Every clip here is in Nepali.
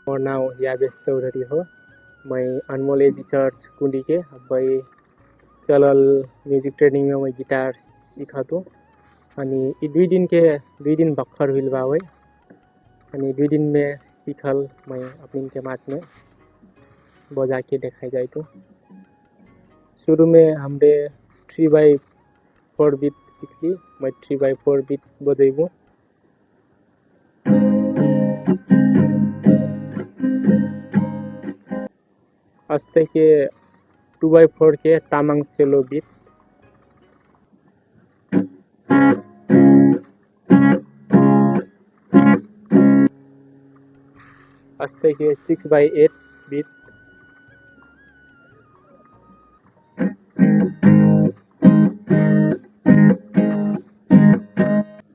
और नाम यावेश चौधरी हो। मैं अनमोल एजी चर्च कुंडी के भाई चलल म्यूजिक ट्रेनिंग में मैं गिटार सीखा तो अनि ये 2 दिन भक्खर हुई बा हुई अनि 2 दिन में सीखल मैं अपनी के मात में बजा के दिखाई जाए तो शुरू में हमने 3/4 बीट सीखली। मैं 3/4 बीट बजेबू। अस्ते के 2/4 के तामाङ सेलो बीट। अस्ते के 6/8 बीट।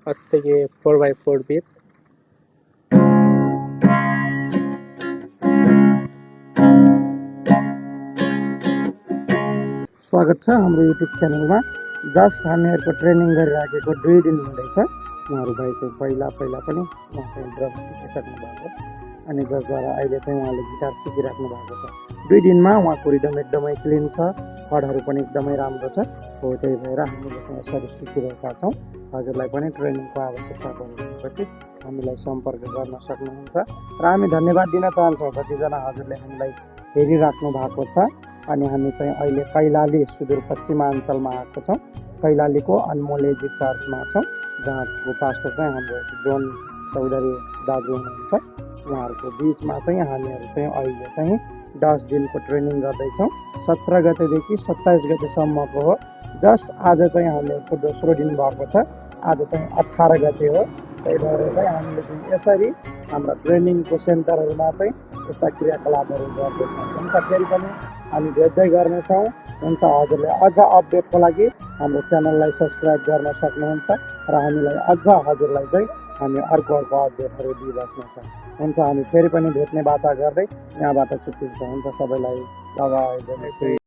अस्ते के 4/4 बीट। स्वागत छ हाम्रो युट्युब च्यानलमा। जस्ट हामीहरूको ट्रेनिङ गरिराखेको 2 दिन हुँदैछ। उहाँहरू भाइको पहिला पनि उहाँ चाहिँ ड्रम सिकिसक्नु भएको अनि जसद्वारा अहिले चाहिँ उहाँले गिटार सिकिराख्नु भएको छ। 2 दिनमा उहाँको रिदम एकदमै क्लिन छ, खडहरू पनि एकदमै राम्रो छ। हो त्यही भएर हामीले चाहिँ यसरी सिकिरहेका छौँ। हजुरलाई पनि ट्रेनिङको आवश्यकता परेपछि हामीलाई सम्पर्क गर्न सक्नुहुन्छ र हामी धन्यवाद दिन चाहन्छौँ जतिजना हजुरले हामीलाई हेरिराख्नु भएको छ। अनि हामी चाहिँ अहिले कैलाली सुदूरपश्चिमाञ्चलमा आएको छौँ। कैलालीको अनमोल एजी चर्चमा छौँ, जहाँको पास्टर चाहिँ हाम्रो जोन चौधरी दाजु हुनुहुन्छ। उहाँहरूको बिचमा चाहिँ हामीहरू चाहिँ अहिले चाहिँ 10 दिनको ट्रेनिङ गर्दैछौँ। 17 गतेदेखि 27 गतेसम्मको हो। जस्ट आज चाहिँ हामीहरूको दोस्रो दिन भएको छ। आज चाहिँ 18 गते हो। त्यही भएर चाहिँ हामीले चाहिँ यसरी हाम्रा ट्रेनिङको सेन्टरहरूमा चाहिँ यस्ता क्रियाकलापहरू गर्दैछौँ। हुन्छ, फेरि पनि हामी भेट्दै गर्नेछौँ। हुन्छ, हजुरले अझ अपडेटको लागि हाम्रो च्यानललाई सब्सक्राइब गर्न सक्नुहुन्छ र हामीलाई अझ हजुरलाई चाहिँ हामी अर्को अपडेटहरू दिइबस्नेछौँ। हुन्छ, हामी फेरि पनि भेट्ने बाचा गर्दै यहाँबाट छुट्टिन्छौँ। हुन्छ, सबैलाई बाइ बाइ।